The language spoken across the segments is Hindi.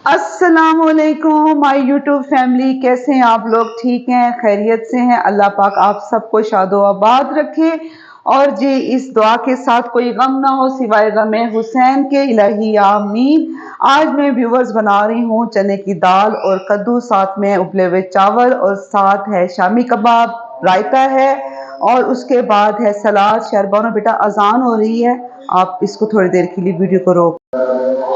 अस्सलामुअलैकुम माय यूट्यूब फैमिली, कैसे हैं आप लोग? ठीक हैं, खैरियत से हैं? अल्लाह पाक आप सबको शादो आबाद रखे। और जी इस दुआ के साथ कोई गम ना हो सिवाय गम हुसैन के, इलाही आमीन। आज मैं व्यूवर्स बना रही हूँ चने की दाल और कद्दू, साथ में उबले हुए चावल और साथ है शामी कबाब, रायता है और उसके बाद है सलाद। शहरबानो बेटा अजान हो रही है, आप इसको थोड़ी देर के लिए वीडियो को रोक।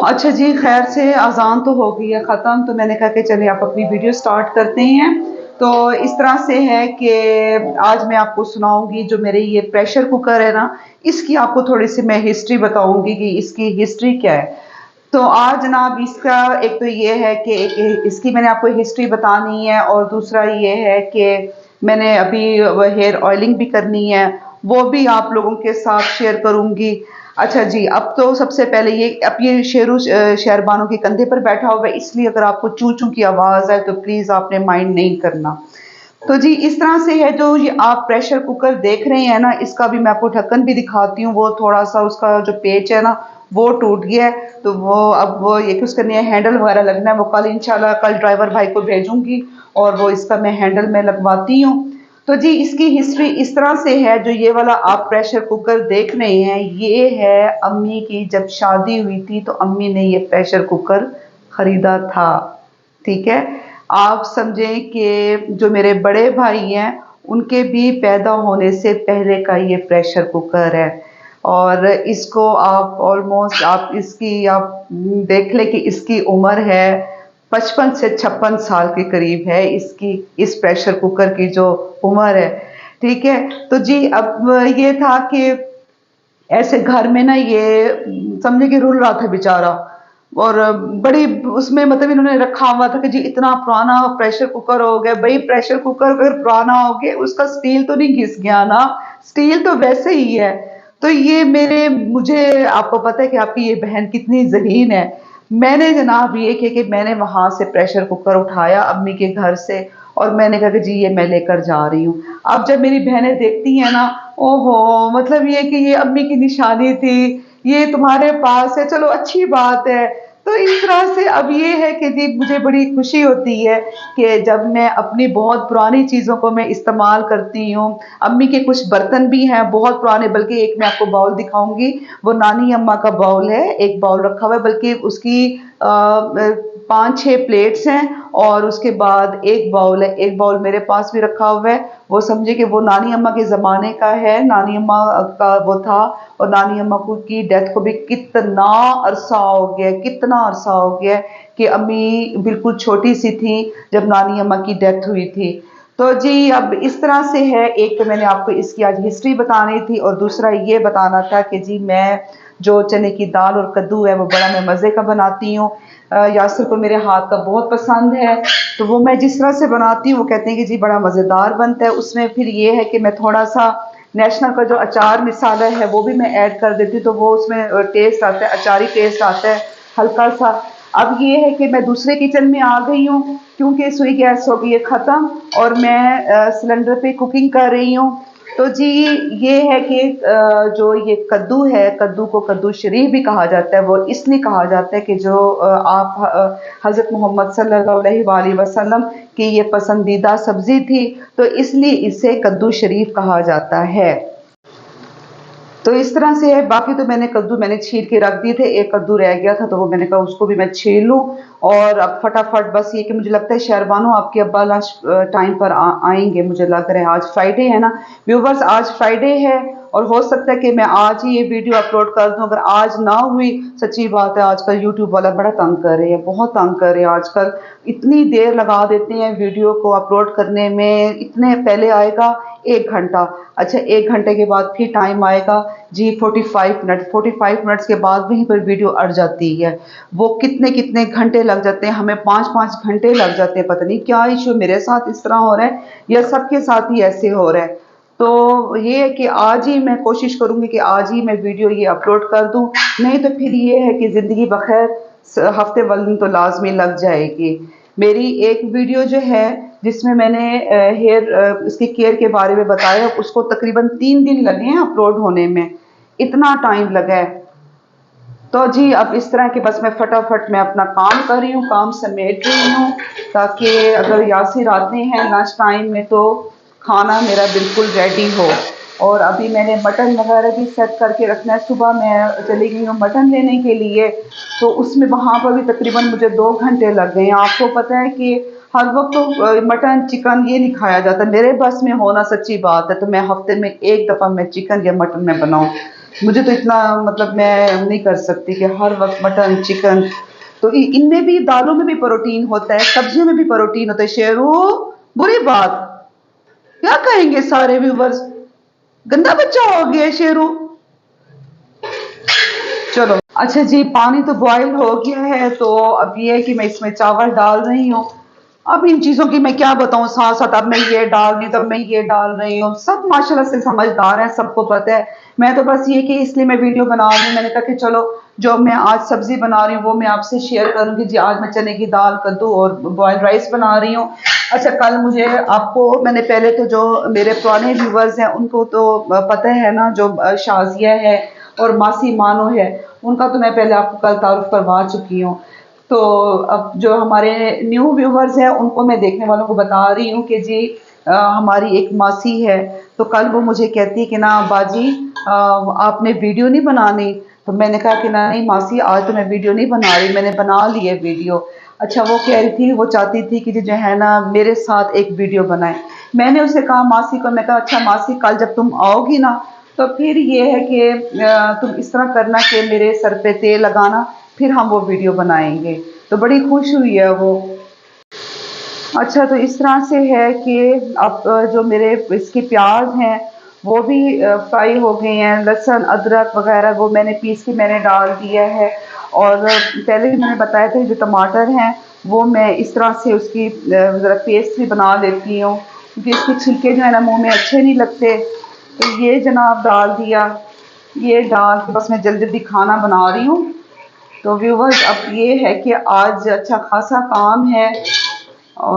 अच्छा जी, खैर से अजान तो हो गई है ख़त्म, तो मैंने कहा कि चलिए आप अपनी वीडियो स्टार्ट करते हैं। तो इस तरह से है कि आज मैं आपको सुनाऊंगी जो मेरे ये प्रेशर कुकर है ना, इसकी आपको थोड़ी सी मैं हिस्ट्री बताऊंगी कि इसकी हिस्ट्री क्या है। तो आज जनाब इसका एक तो ये है कि इसकी मैंने आपको हिस्ट्री बतानी है, और दूसरा ये है कि मैंने अभी हेयर ऑयलिंग भी करनी है, वो भी आप लोगों के साथ शेयर करूंगी। अच्छा जी, अब तो सबसे पहले अब ये शेरू शहरबानों के कंधे पर बैठा हुआ है, इसलिए अगर आपको चू चू की आवाज़ आए तो प्लीज़ आपने माइंड नहीं करना। तो जी इस तरह से है, जो ये आप प्रेशर कुकर देख रहे हैं ना, इसका भी मैं आपको ढक्कन भी दिखाती हूँ। वो थोड़ा सा उसका जो पेच है ना वो टूट गया है, तो वो अब वो ये कुछ करनी है, हैंडल वगैरह लगना है। वो कल इंशाल्लाह कल ड्राइवर भाई को भेजूंगी और वो इसका मैं हैंडल में लगवाती हूँ। तो जी इसकी हिस्ट्री इस तरह से है, जो ये वाला आप प्रेशर कुकर देख रहे हैं ये है अम्मी की, जब शादी हुई थी तो अम्मी ने ये प्रेशर कुकर खरीदा था। ठीक है, आप समझें कि जो मेरे बड़े भाई हैं उनके भी पैदा होने से पहले का ये प्रेशर कुकर है। और इसको आप ऑलमोस्ट आप इसकी आप देख लें कि इसकी उम्र है 55 से 56 साल के करीब है इसकी, इस प्रेशर कुकर की जो उम्र है। ठीक है, तो जी अब ये था कि ऐसे घर में ना ये समझे कि रुल रहा था बेचारा, और बड़ी उसमें मतलब इन्होंने रखा हुआ था कि जी इतना पुराना प्रेशर कुकर हो गया। भाई प्रेशर कुकर अगर पुराना हो गया उसका स्टील तो नहीं घिस गया ना, स्टील तो वैसे ही है। तो ये मेरे मुझे आपको पता है कि आपकी ये बहन कितनी ज़हीन है। मैंने जनाब ये किया कि मैंने वहां से प्रेशर कुकर उठाया अम्मी के घर से, और मैंने कहा कि जी ये मैं लेकर जा रही हूँ। अब जब मेरी बहनें देखती हैं ना, ओहो मतलब ये कि ये अम्मी की निशानी थी, ये तुम्हारे पास है, चलो अच्छी बात है। तो इस तरह से अब ये है कि जी मुझे बड़ी खुशी होती है कि जब मैं अपनी बहुत पुरानी चीज़ों को मैं इस्तेमाल करती हूँ। अम्मी के कुछ बर्तन भी हैं बहुत पुराने, बल्कि एक मैं आपको बाउल दिखाऊंगी, वो नानी अम्मा का बाउल है, एक बाउल रखा हुआ है, बल्कि उसकी 5-6 प्लेट्स हैं और उसके बाद एक बाउल है। एक बाउल मेरे पास भी रखा हुआ है, वो समझे कि वो नानी अम्मा के ज़माने का है, नानी अम्मा का वो था। और नानी अम्मा को की डेथ को भी कितना अरसा हो गया, कितना अरसा हो गया कि अम्मी बिल्कुल छोटी सी थी जब नानी अम्मा की डेथ हुई थी। तो जी अब इस तरह से है, एक तो मैंने आपको इसकी आज हिस्ट्री बतानी थी, और दूसरा ये बताना था कि जी मैं जो चने की दाल और कद्दू है वो बड़ा मैं मज़े का बनाती हूँ। यासिर को मेरे हाथ का बहुत पसंद है, तो वो मैं जिस तरह से बनाती हूँ वो कहते हैं कि जी बड़ा मज़ेदार बनता है। उसमें फिर ये है कि मैं थोड़ा सा नेशनल का जो अचार मिसाला है वो भी मैं ऐड कर देती हूँ, तो वो उसमें टेस्ट आता है, अचारी टेस्ट आता है हल्का सा। अब ये है कि मैं दूसरे किचन में आ गई हूँ क्योंकि सुई गैस हो गई है ख़त्म, और मैं सिलेंडर पे कुकिंग कर रही हूँ। तो जी ये है कि जो ये कद्दू है, कद्दू को कद्दू शरीफ भी कहा जाता है। वो इसलिए कहा जाता है कि जो आप हज़रत मोहम्मद सल्लल्लाहु अलैहि वसल्लम की ये पसंदीदा सब्जी थी, तो इसलिए इसे कद्दू शरीफ कहा जाता है। तो इस तरह से है। बाकी तो मैंने कद्दू मैंने छील के रख दिए थे, एक कद्दू रह गया था तो वो मैंने कहा उसको भी मैं छील लूँ। और अब फटाफट बस ये कि मुझे लगता है शहरबानो आपके अब्बा लंच टाइम पर आएंगे, मुझे लग रहा है आज फ्राइडे है ना व्यूवर्स, आज फ्राइडे है, और हो सकता है कि मैं आज ही ये वीडियो अपलोड कर दूं। अगर आज ना हुई, सच्ची बात है आजकल यूट्यूब वाला बड़ा तंग कर रहे हैं, बहुत तंग कर रहे हैं आजकल, इतनी देर लगा देते हैं वीडियो को अपलोड करने में। इतने पहले आएगा 1 घंटा, अच्छा 1 घंटे के बाद फिर टाइम आएगा जी 45 मिनट, 45 मिनट्स के बाद वहीं पर वीडियो अड़ जाती है। वो कितने कितने घंटे लग जाते हैं, हमें 5-5 घंटे लग जाते हैं। पता नहीं क्या इशू मेरे साथ इस तरह हो रहा है या सबके साथ ही ऐसे हो रहा है। तो ये है कि आज ही मैं कोशिश करूंगी कि आज ही मैं वीडियो ये अपलोड कर दूं, नहीं तो फिर ये है कि ज़िंदगी बखैर हफ्ते वाले दिन तो लाजमी लग जाएगी। मेरी एक वीडियो जो है जिसमें मैंने हेयर इसकी केयर के बारे में बताया, उसको तकरीबन 3 दिन लगे हैं अपलोड होने में, इतना टाइम लगा है। तो जी अब इस तरह के बस मैं फटाफट मैं अपना काम कर रही हूँ, काम समेट रही हूँ, ताकि अगर यासिर आते हैं लंच टाइम में तो खाना मेरा बिल्कुल रेडी हो। और अभी मैंने मटन वगैरह भी सेट करके रखना है। सुबह मैं चली गई हूँ मटन लेने के लिए, तो उसमें वहाँ पर भी तकरीबन मुझे 2 घंटे लग गए हैं। आपको पता है कि हर वक्त तो मटन चिकन ये नहीं खाया जाता, मेरे बस में होना सच्ची बात है तो मैं हफ्ते में एक दफ़ा मैं चिकन या मटन में बनाऊँ। मुझे तो इतना मतलब मैं नहीं कर सकती कि हर वक्त मटन चिकन। तो इनमें भी, दालों में भी प्रोटीन होता है, सब्जियों में भी प्रोटीन होता है। शेरू, बुरी बात क्या कहेंगे सारे व्यूवर्स, गंदा बच्चा हो गया शेरू। चलो अच्छा जी, पानी तो बॉयल हो गया है, तो अब ये है कि मैं इसमें चावल डाल रही हूँ। अब इन चीज़ों की मैं क्या बताऊँ, साथ साथ अब मैं ये डाल रही हूँ तब मैं ये डाल रही हूँ। सब माशाल्लाह से समझदार हैं, सबको पता है। मैं तो बस ये कि इसलिए मैं वीडियो बना रही हूँ, मैंने कहा कि चलो जो मैं आज सब्जी बना रही हूँ वो मैं आपसे शेयर करूँगी। जी आज मैं चने की दाल, कद्दू और बॉयल राइस बना रही हूँ। अच्छा कल मुझे आपको, मैंने पहले तो जो मेरे पुराने व्यूवर्स हैं उनको तो पता है ना, जो शाजिया है और मासी मानो है, उनका तो मैं पहले आपको कल तारुफ करवा चुकी हूँ। तो अब जो हमारे न्यू व्यूवर्स हैं उनको मैं देखने वालों को बता रही हूँ कि जी हमारी एक मासी है, तो कल वो मुझे कहती है कि ना बाजी आपने वीडियो नहीं बनानी। तो मैंने कहा कि ना नहीं मासी आज तो मैं वीडियो नहीं बना रही, मैंने बना ली है वीडियो। अच्छा वो कह रही थी, वो चाहती थी कि जो है ना मेरे साथ एक वीडियो बनाए। मैंने उसे कहा मासी को, मैं कहा अच्छा मासी कल जब तुम आओगी ना तो फिर ये है कि तुम इस तरह करना कि मेरे सर पे तेल लगाना, फिर हम वो वीडियो बनाएंगे। तो बड़ी खुश हुई है वो। अच्छा तो इस तरह से है कि अब जो मेरे इसके प्याज हैं वो भी फ्राई हो गए हैं। लहसुन अदरक वगैरह वो मैंने पीस के मैंने डाल दिया है। और पहले भी मैंने बताया था जो टमाटर हैं वो मैं इस तरह से उसकी ज़रा पेस्ट भी बना लेती हूँ, क्योंकि इसके छिलके जो है ना मुँह में अच्छे नहीं लगते। तो ये जनाब डाल दिया, ये डाल के बस मैं जल्दी जल्दी खाना बना रही हूँ। तो व्यूवर्स अब ये है कि आज अच्छा खासा काम है। और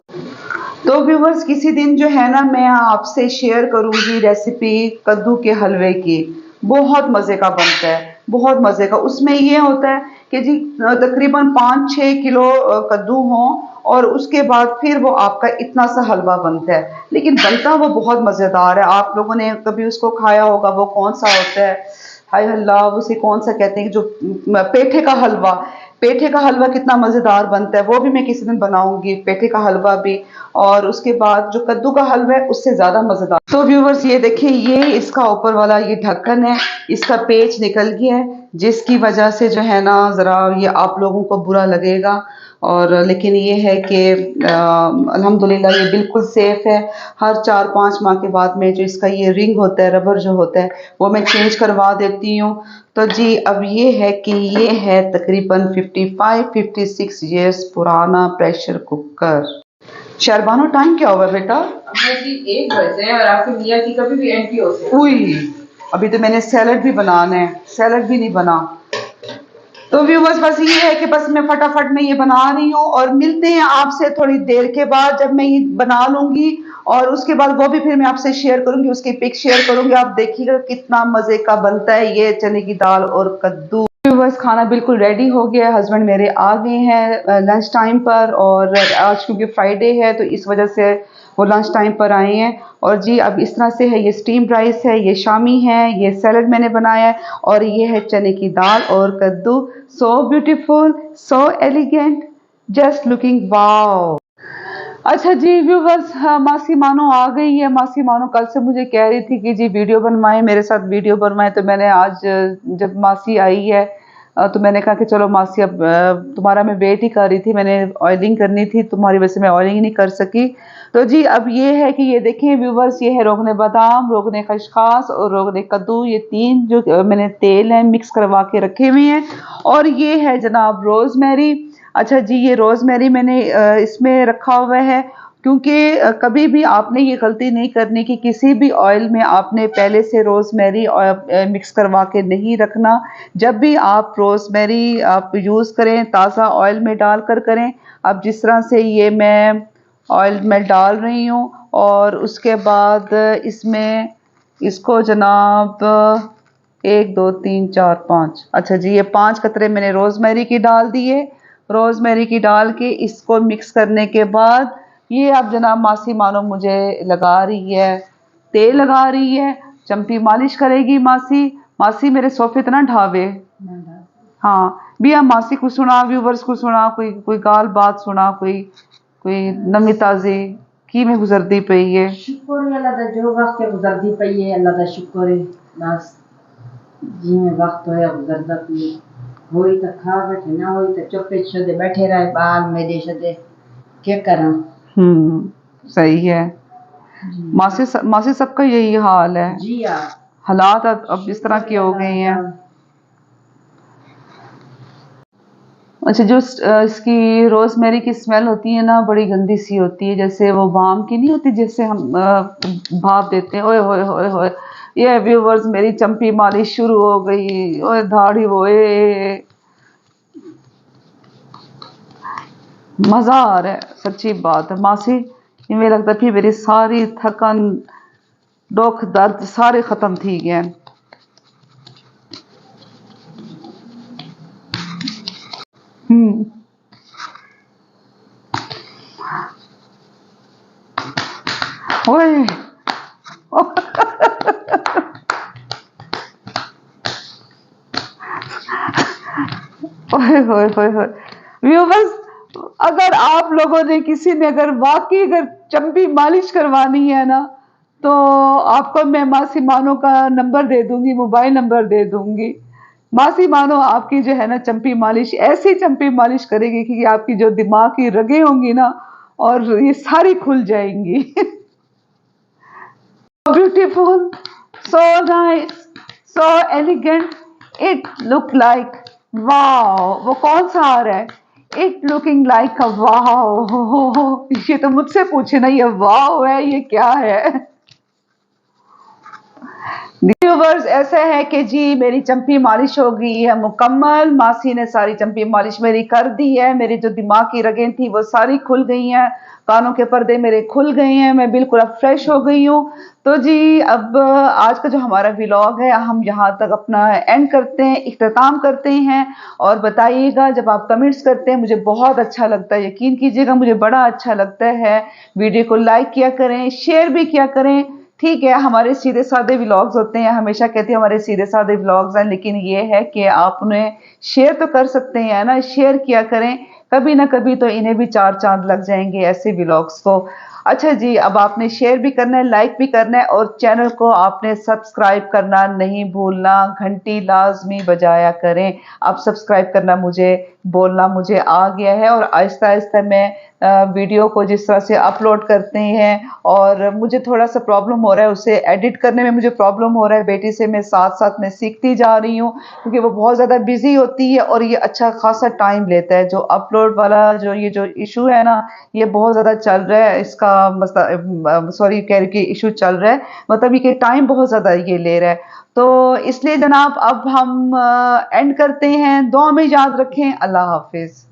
तो व्यूवर्स किसी दिन जो है ना मैं आपसे शेयर करूंगी रेसिपी कद्दू के हलवे की। बहुत मज़े का बनता है, बहुत मज़े का। उसमें ये होता है कि जी तकरीबन 5-6 किलो कद्दू हों और उसके बाद फिर वो आपका इतना सा हलवा बनता है, लेकिन बनता वो बहुत मज़ेदार है। आप लोगों ने कभी उसको खाया होगा, वो कौन सा होता है, हाय अल्लाह उसे कौन सा कहते हैं, जो पेठे का हलवा। पेठे का हलवा कितना मज़ेदार बनता है, वो भी मैं किसी दिन बनाऊंगी, पेठे का हलवा भी। और उसके बाद जो कद्दू का हलवा है उससे ज़्यादा मज़ेदार। तो व्यूवर्स ये देखिए, ये इसका ऊपर वाला ये ढक्कन है, इसका पेच निकल गया है, जिसकी वजह से जो है ना ज़रा ये आप लोगों को बुरा लगेगा। और लेकिन ये है कि अल्हम्दुलिल्लाह ये बिल्कुल सेफ़ है। हर 4-5 माह के बाद में जो इसका ये रिंग होता है, रबर जो होता है, वो मैं चेंज करवा देती हूँ। तो जी अब ये है कि ये है तकरीबन 55-56 ईयर्स पुराना प्रेशर कुकर। शरबानो टाइम क्या हुआ बेटा? जी 1 बजे हैं और आपके मियाँ की कभी भी एंट्री हो सकती है। उई, अभी तो मैंने सैलड भी बनाना है, सैलड भी नहीं बना। तो व्यूवर्स बस ये है कि बस मैं फटाफट में ये बना रही हूँ और मिलते हैं आपसे थोड़ी देर के बाद जब मैं ये बना लूंगी। और उसके बाद वो भी फिर मैं आपसे शेयर करूंगी, उसकी पिक शेयर करूंगी। आप देखिएगा कितना मजे का बनता है ये चने की दाल और कद्दू। व्यूवर्स खाना बिल्कुल रेडी हो गया, हस्बैंड मेरे आ गए हैं लंच टाइम पर। और आज क्योंकि फ्राइडे है तो इस वजह से वो लंच टाइम पर आए हैं। और जी अब इस तरह से है, ये स्टीम्ड राइस है, ये शामी है, ये सैलड मैंने बनाया है और ये है चने की दाल और कद्दू। So beautiful, so elegant, just looking wow. अच्छा जी व्यूवर्स, हाँ, मासी मानो आ गई है। मासी मानो कल से मुझे कह रही थी कि जी वीडियो बनवाएं, मेरे साथ वीडियो बनवाएं। तो मैंने आज जब मासी आई है तो मैंने कहा कि चलो मासी अब तुम्हारा मैं वेट ही कर रही थी, मैंने ऑयलिंग करनी थी, तुम्हारी वजह से मैं ऑयलिंग नहीं कर सकी। तो जी अब ये है कि ये देखें व्यूवर्स, ये है रोगने बादाम, रोगने खसखस और रोगने कद्दू, ये 3 जो मैंने तेल है मिक्स करवा के रखे हुए हैं। और ये है जनाब रोज़मेरी। अच्छा जी ये रोज़मेरी मैंने इसमें रखा हुआ है क्योंकि कभी भी आपने ये गलती नहीं करनी कि किसी भी ऑयल में आपने पहले से रोज़मेरी मिक्स करवा के नहीं रखना। जब भी आप रोज़मेरी आप यूज़ करें ताज़ा ऑयल में डाल कर करें। अब जिस तरह से ये मैं ऑयल में डाल रही हूँ और उसके बाद इसमें इसको जनाब 1 2 3 4 5। अच्छा जी, ये 5 कतरे मैंने रोजमेरी की डाल दिए। रोजमेरी की डाल के इसको मिक्स करने के बाद ये अब जनाब मासी मानो मुझे लगा रही है, तेल लगा रही है, चंपी मालिश करेगी मासी। मासी मेरे सोफे इतना ढावे। हाँ बिया मासी को सुना, व्यूवर्स को सुना, कोई कोई गाल बात सुना, कोई कोई नमी ताजी की में गुजरती पई है। शुक्र है अल्लाह दा जो वक्त गुजरदी पई है, अल्लाह दा शुक्र है। बस जिमें वक्त होया गुजरदा पई होई तो खा बैठे, ना होई तो चुप्पे छदे बैठे रहे, बाल मेरे छदे क्या करा। सही है मासी सबका यही हाल है जी हाँ, हालात अब इस तरह के हो गए हैं। अच्छा जो इसकी रोजमेरी की स्मेल होती है ना, बड़ी गंदी सी होती है, जैसे वो बाम की नहीं होती, जैसे हम भाप देते हैं। ओए होए होए होए, ये व्यूवर्स मेरी चंपी मालिश शुरू हो गई। ओए दाढ़ी ओए, मजा आ रहा है, सच्ची बात है मासी। ये मुझे लगता है मेरी सारी थकन दुख दर्द सारे खत्म थी गए। ओए ओए होए होए होए व्यूवर्स, अगर आप लोगों ने किसी ने अगर चंपी मालिश करवानी है ना, तो आपको मैं मासी मानो का नंबर दे दूंगी, मोबाइल नंबर दे दूंगी। मासी मानो आपकी जो है ना चंपी मालिश, ऐसी चंपी मालिश करेगी कि आपकी जो दिमाग की रगें होंगी ना, और ये सारी खुल जाएंगी। Beautiful, so nice, so elegant, it look like wow. वो कौन सा आ रहा है? It looking like a wow. ये तो मुझसे पूछे ना, ये वाओ है ये क्या है? व्यूवर्स ऐसा है कि जी मेरी चंपी मालिश हो गई है मुकम्मल। मासी ने सारी चंपी मालिश मेरी कर दी है। मेरी जो दिमाग की रगें थी वो सारी खुल गई हैं, कानों के पर्दे मेरे खुल गए हैं, मैं बिल्कुल अब फ्रेश हो गई हूँ। तो जी अब आज का जो हमारा व्लॉग है हम यहाँ तक अपना एंड करते हैं, इख्तिताम करते हैं। और बताइएगा, जब आप कमेंट्स करते हैं मुझे बहुत अच्छा लगता है, यकीन कीजिएगा मुझे बड़ा अच्छा लगता है। वीडियो को लाइक किया करें, शेयर भी किया करें। ठीक है, हमारे सीधे साधे व्लॉग्स होते हैं, हमेशा कहती है हमारे सीधे साधे व्लॉग्स हैं, लेकिन ये है कि आप उन्हें शेयर तो कर सकते हैं ना, शेयर किया करें। कभी ना कभी तो इन्हें भी 4 चांद लग जाएंगे ऐसे व्लॉग्स को। अच्छा जी, अब आपने शेयर भी करना है, लाइक भी करना है, और चैनल को आपने सब्सक्राइब करना नहीं भूलना, घंटी लाजमी बजाया करें। अब सब्सक्राइब करना मुझे बोलना मुझे आ गया है, और आहिस्ता आहिस्ता मैं वीडियो को जिस तरह से अपलोड करते हैं, और मुझे थोड़ा सा प्रॉब्लम हो रहा है उसे एडिट करने में, मुझे प्रॉब्लम हो रहा है। बेटी से मैं साथ साथ में सीखती जा रही हूँ, क्योंकि वो बहुत ज़्यादा बिजी होती है और ये अच्छा खासा टाइम लेता है। जो अपलोड वाला जो ये जो इशू है ना, ये बहुत ज़्यादा चल रहा है, इसका सॉरी कह रही कि इशू चल रहा है, मतलब ये टाइम बहुत ज़्यादा ये ले रहा है। तो इसलिए जनाब अब हम एंड करते हैं। दुआ में याद रखें। अल्लाह हाफिज़।